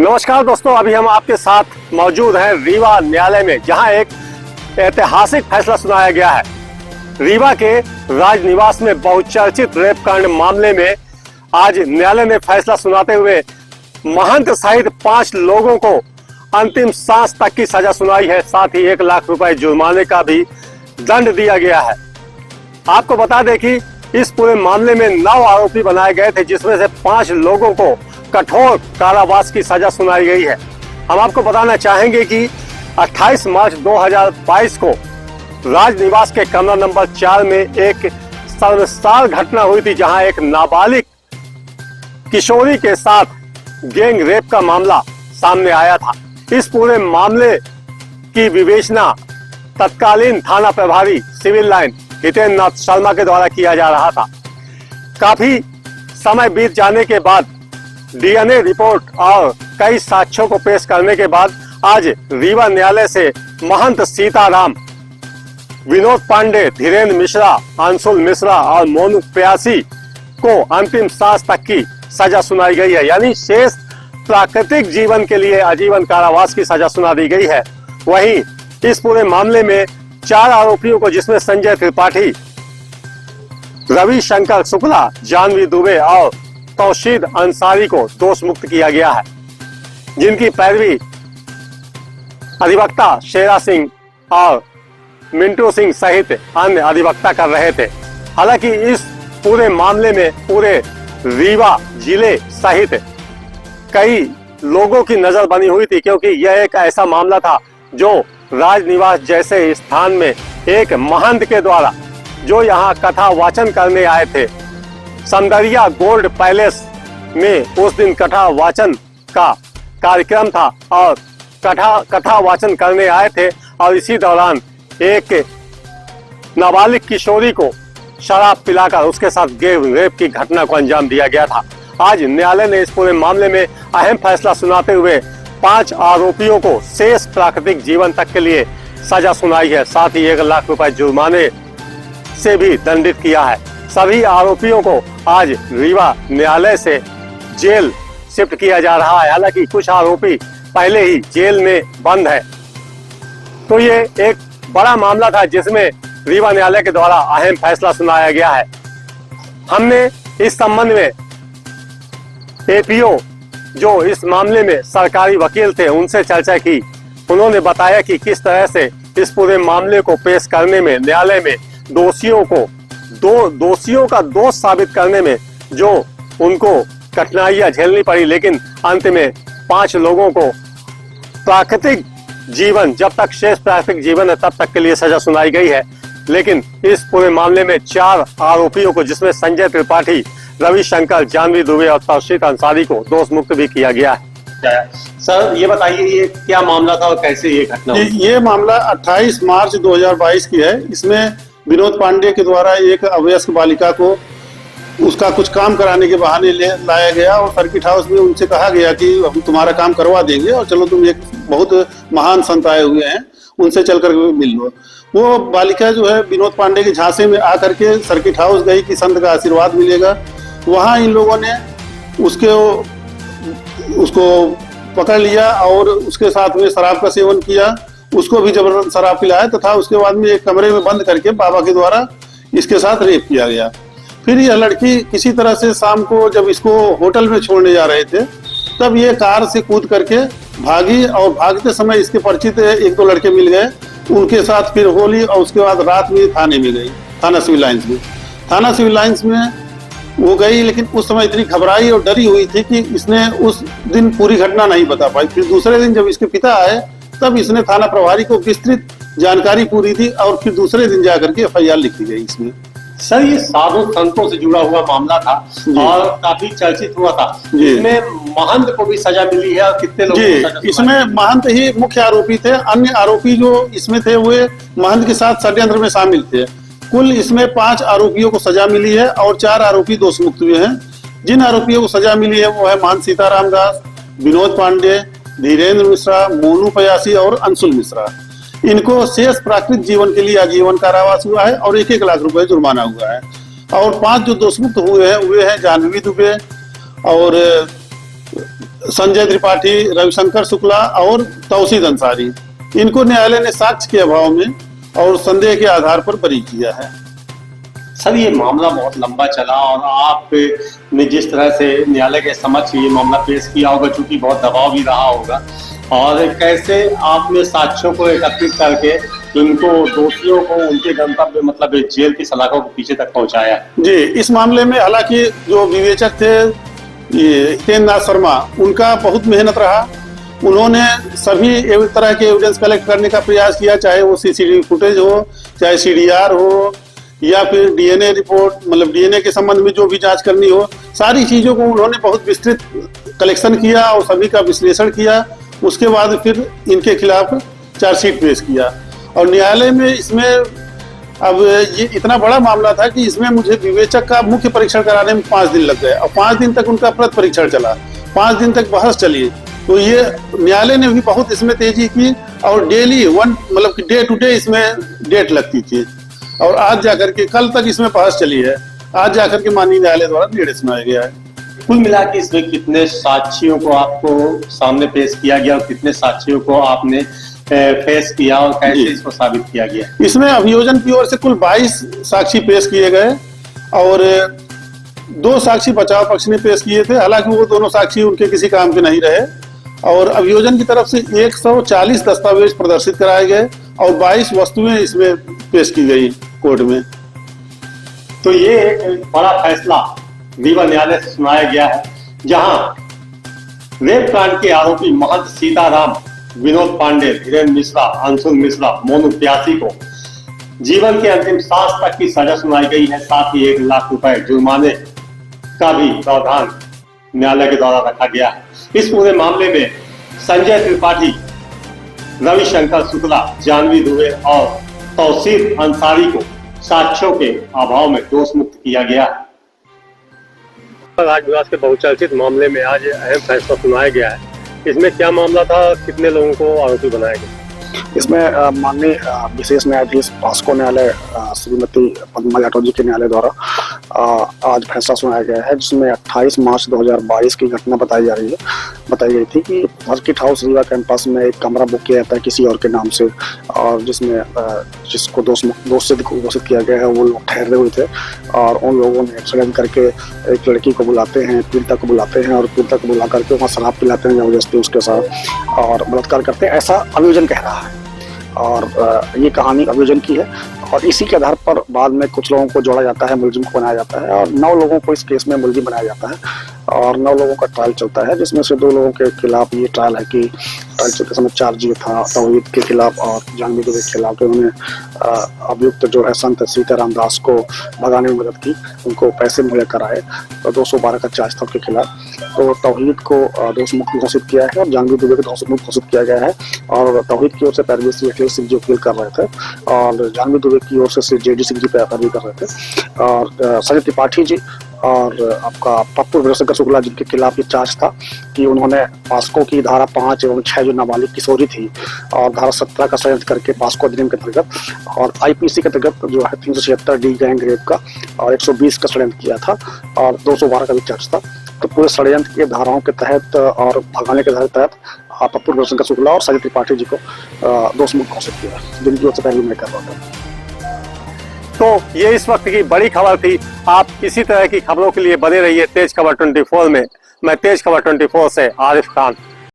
नमस्कार दोस्तों, अभी हम आपके साथ मौजूद हैं रीवा न्यायालय में, जहां एक ऐतिहासिक फैसला सुनाया गया है। रीवा के राजनिवास में बहुचर्चित रेप कांड मामले में आज न्यायालय ने फैसला सुनाते हुए महंत सहित 5 लोगों को अंतिम सांस तक की सजा सुनाई है। साथ ही 1 लाख रुपए जुर्माने का भी दंड दिया गया है। आपको बता दें कि इस पूरे मामले में 9 आरोपी बनाए गए थे, जिसमें से 5 लोगों को कठोर कारावास की सजा सुनाई गई है। हम आपको बताना चाहेंगे कि 28 मार्च 2022 को राजनिवास के कमरा नंबर 4 में एक शर्मसार घटना हुई थी, जहां एक नाबालिग किशोरी के साथ गैंग रेप का मामला सामने आया था। इस पूरे मामले की विवेचना तत्कालीन थाना प्रभारी सिविल लाइन हितेंद्र नाथ शर्मा के द्वारा किया जा रहा था। काफी समय बीत जाने के बाद डीएनए रिपोर्ट और कई साक्ष्यों को पेश करने के बाद आज रीवा न्यायालय से महंत सीताराम, विनोद पांडे, धीरेन्द्र मिश्रा, अंशुल मिश्रा और मोनू प्यासी को अंतिम सांस तक की सजा सुनाई गई है। यानी शेष प्राकृतिक जीवन के लिए आजीवन कारावास की सजा सुना दी गई है। वहीं इस पूरे मामले में 4 आरोपियों को, जिसमें संजय त्रिपाठी, रविशंकर शुक्ला, जानवी दुबे और तौशीद अंसारी को दोष मुक्त किया गया है, जिनकी पैरवी अधिवक्ता शेरा सिंह और मिंटू सिंह सहित अन्य अधिवक्ता कर रहे थे। हालांकि इस पूरे मामले में पूरे रीवा जिले सहित कई लोगों की नजर बनी हुई थी, क्योंकि यह एक ऐसा मामला था जो राजनिवास जैसे स्थान में एक महंत के द्वारा, जो यहाँ कथा वाचन करने आए थे, सौंदर्या गोल्ड पैलेस में उस दिन कथा वाचन का कार्यक्रम था और कथा वाचन करने आए थे, और इसी दौरान एक नाबालिग किशोरी को शराब पिलाकर उसके साथ गैंग रेप की घटना को अंजाम दिया गया था। आज न्यायालय ने इस पूरे मामले में अहम फैसला सुनाते हुए 5 आरोपियों को शेष प्राकृतिक जीवन तक के लिए सजा सुनाई है। साथ ही 1 लाख रुपए जुर्माने से भी दंडित किया है। सभी आरोपियों को आज रीवा न्यायालय से जेल शिफ्ट किया जा रहा है। हालांकि कुछ आरोपी पहले ही जेल में बंद है। तो ये एक बड़ा मामला था, जिसमें रीवा न्यायालय के द्वारा अहम फैसला सुनाया गया है। हमने इस संबंध में एपीओ, जो इस मामले में सरकारी वकील थे, उनसे चर्चा की। उन्होंने बताया कि किस तरह से इस पूरे मामले को पेश करने में न्यायालय में दोषियों का दोष साबित करने में जो उनको कठिनाइयां झेलनी पड़ी, लेकिन अंत में 5 लोगों को प्राकृतिक जीवन, जब तक शेष प्राकृतिक जीवन है तब तक के लिए सजा सुनाई गई है। लेकिन इस पूरे मामले में 4 आरोपियों को, जिसमें संजय त्रिपाठी, रविशंकर, जानवी दुबे और तौशीद अंसारी को दोष मुक्त भी किया गया है। सर, ये बताइए, ये क्या मामला था और कैसे ये घटना हुई? ये मामला 28 मार्च 2022 की है। इसमें विनोद पांडे के द्वारा एक अवयस्क बालिका को उसका कुछ काम कराने के बहाने लाया गया और सर्किट हाउस में उनसे कहा गया कि हम तुम्हारा काम करवा देंगे और चलो, तुम एक बहुत महान संत आए हुए हैं, उनसे चलकर मिल लो। वो बालिका जो है विनोद पांडे के झांसे में आकर के सर्किट हाउस गई कि संत का आशीर्वाद मिलेगा। वहाँ इन लोगों ने उसको पकड़ लिया और उसके साथ में शराब का सेवन किया, उसको भी जबरदस्त शराब पिलाया तथा उसके बाद में एक कमरे में बंद करके बाबा के द्वारा इसके साथ रेप किया गया। फिर यह लड़की किसी तरह से शाम को जब इसको होटल में छोड़ने जा रहे थे, तब ये कार से कूद करके भागी और भागते समय इसके परिचित 1-2 लड़के मिल गए, उनके साथ फिर होली और उसके बाद रात में थाने में गई, थाना सिविल लाइन्स में। थाना सिविल लाइन्स में वो गई, लेकिन उस समय इतनी घबराई और डरी हुई थी कि इसने उस दिन पूरी घटना नहीं बता पाई। फिर दूसरे दिन जब इसके पिता आए, तब इसने थाना प्रभारी को विस्तृत जानकारी पूरी दी और फिर दूसरे दिन जाकर के FIR लिखी गई इसमें। सर, ये साधु संतों से जुड़ा हुआ मामला था और काफी चर्चित हुआ था। इसमें महंत को भी सजा मिली है और कितने लोगों को सजा? इसमें महंत ही मुख्य आरोपी थे। अन्य आरोपी जो इसमें थे वे महंत के साथ षड्यंत्र में शामिल थे। कुल इसमें 5 आरोपियों को सजा मिली है और 4 आरोपी दोष मुक्त हुए हैं। जिन आरोपियों को सजा मिली है वो है महंत सीताराम दास, विनोद पांडे, धीरेन्द्र मिश्रा, मोनू प्यासी और अंशुल मिश्रा। इनको शेष प्राकृतिक जीवन के लिए आजीवन कारावास हुआ है और 1-1 लाख रुपए जुर्माना हुआ है। और 5 जो दोष मुक्त हुए हैं वे हैं जानवी दुबे और संजय त्रिपाठी, रविशंकर शुक्ला और तौसीद अंसारी, इनको न्यायालय ने साक्ष्य के अभाव में और संदेह के आधार पर बरी किया है। सर, ये मामला बहुत लंबा चला और आपने जिस तरह से न्यायालय के समक्ष ये मामला पेश किया होगा, चूंकि बहुत दबाव भी रहा होगा, और कैसे आपने साक्ष्यों को एकत्रित करके इनको, दोषियों को उनके गंतव्य मतलब जेल की सलाखों के पीछे तक पहुंचाया? जी, इस मामले में हालांकि जो विवेचक थे हितेंद्र नाथ शर्मा, उनका बहुत मेहनत रहा। उन्होंने सभी तरह के एविडेंस कलेक्ट करने का प्रयास किया, चाहे वो सीसीटीवी फुटेज हो, चाहे सीडीआर हो, या फिर डीएनए रिपोर्ट, मतलब डीएनए के संबंध में जो भी जांच करनी हो, सारी चीजों को उन्होंने बहुत विस्तृत कलेक्शन किया और सभी का विश्लेषण किया। उसके बाद फिर इनके खिलाफ चार्जशीट पेश किया और न्यायालय में इसमें, अब ये इतना बड़ा मामला था कि इसमें मुझे विवेचक का मुख्य परीक्षण कराने में 5 दिन लग गए और 5 दिन तक उनका प्रत परीक्षण चला, 5 दिन तक बहस चली। तो ये न्यायालय ने भी बहुत इसमें तेजी की और डेली मतलब कि डे टू डे इसमें डेट लगती थी और आज जाकर के, कल तक इसमें बहस चली है, आज जाकर के माननीय न्यायालय द्वारा निर्णय सुनाया गया है। कुल मिला के इसमें कितने साक्षियों को आपको सामने पेश किया गया और कितने साक्षियों को आपने पेश किया और कैसे इसको साबित किया गया? इसमें अभियोजन की ओर से कुल 22 साक्षी पेश किए गए और 2 साक्षी बचाव पक्ष ने पेश किए थे। हालांकि वो दोनों साक्षी उनके किसी काम के नहीं रहे और अभियोजन की तरफ से 140 दस्तावेज प्रदर्शित कराए गए और 22 वस्तुएं इसमें पेश की गई कोर्ट में। तो ये एक बड़ा फैसला रीवा न्यायालय से सुनाया गया है, जहां रेप कांड के आरोपी महंत सीताराम, विनोद पांडे, धीरेन्द्र मिश्रा, अंशुल मिश्रा, मोनू प्यासी को जीवन के अंतिम सांस तक की सजा सुनाई गई है। साथ ही 1 लाख रुपए जुर्माने का भी प्रावधान न्यायालय के द्वारा रखा गया है। इस पूरे मामले में संजय त्रिपाठी, रविशंकर शुक्ला, जानवी दुबे और तौसीद अंसारी को साक्ष्यों के अभाव में दोष मुक्त किया गया है। राजनिवास के बहुचर्चित मामले में आज अहम फैसला सुनाया गया है। इसमें क्या मामला था, कितने लोगों को आरोपी बनाया गया? इसमें माननीय विशेष न्यायाधीश भास्को न्यायालय श्रीमती पद्मा जाटव जी के न्यायालय द्वारा आज फैसला सुनाया गया है, जिसमें 28 मार्च 2022 की घटना बताई गई थी कि सर्किट हाउस रीवा कैंपस में एक कमरा बुक किया जाता है किसी और के नाम से, और जिसको दोष से घोषित किया गया है। वो लोग ठहरे हुए थे और उन लोगों ने षड्यंत्र करके एक लड़की को बुलाते हैं, पीड़िता को बुलाते हैं और पीड़िता को बुला करके वहाँ शराब पिलाते हैं जबरदस्ती उसके साथ और बलात्कार करते हैं, ऐसा अभियोजन कह रहा है। और ये कहानी अभियोजन की है और इसी के आधार पर बाद में कुछ लोगों को जोड़ा जाता है, मुलजिम को बनाया जाता है और 9 लोगों को इस केस में मुलजिम बनाया जाता है और 9 लोगों का ट्रायल चलता है, जिसमें से 2 लोगों के खिलाफ ये ट्रायल है कि ट्रायल चलते समय चार्ज ये था तौहीद के खिलाफ और जानवी दुबे के खिलाफ। उन्होंने अभियुक्त जो है संत सीताराम दास को भगाने में मदद की, उनको पैसे मुहैया कराए, तो 212 का चार्ज था उनके खिलाफ। तो तौहीद को दोष मुक्त घोषित किया है और जानवी दुबे को दोष मुक्त घोषित किया गया है और तौहीद की ओर से पैरवी सिंह जी वकील कर रहे थे और जानवी दुबे की ओर से जेडी सिंह जी पैरवी कर रहे थे और संजय त्रिपाठी जी और आपका पप्पू रविशंकर शुक्ला जिनके खिलाफ ये चार्ज था कि उन्होंने पास्को की धारा 5 एवं 6 जो नाबालिग किशोरी थी और धारा 17 का षड्यंत्र करके पास्को अधिनियम के अंतर्गत और आईपीसी के अंतर्गत जो है 376 डी गैंग रेप का और 120 का षड्यंत्र किया था और 212 का भी चार्ज था। तो पूरे षड्यंत्र के धाराओं के तहत और भगाने के तहत पप्पू रविशंकर शुक्ला और संजय त्रिपाठी जी को दोष मुक्त घोषित किया, जिनकी ओर से पहले मैं कर रहा था। तो ये इस वक्त की बड़ी खबर थी। आप इसी तरह की खबरों के लिए बने रहिए तेज खबर 24 में। मैं तेज खबर 24 से आरिफ खान।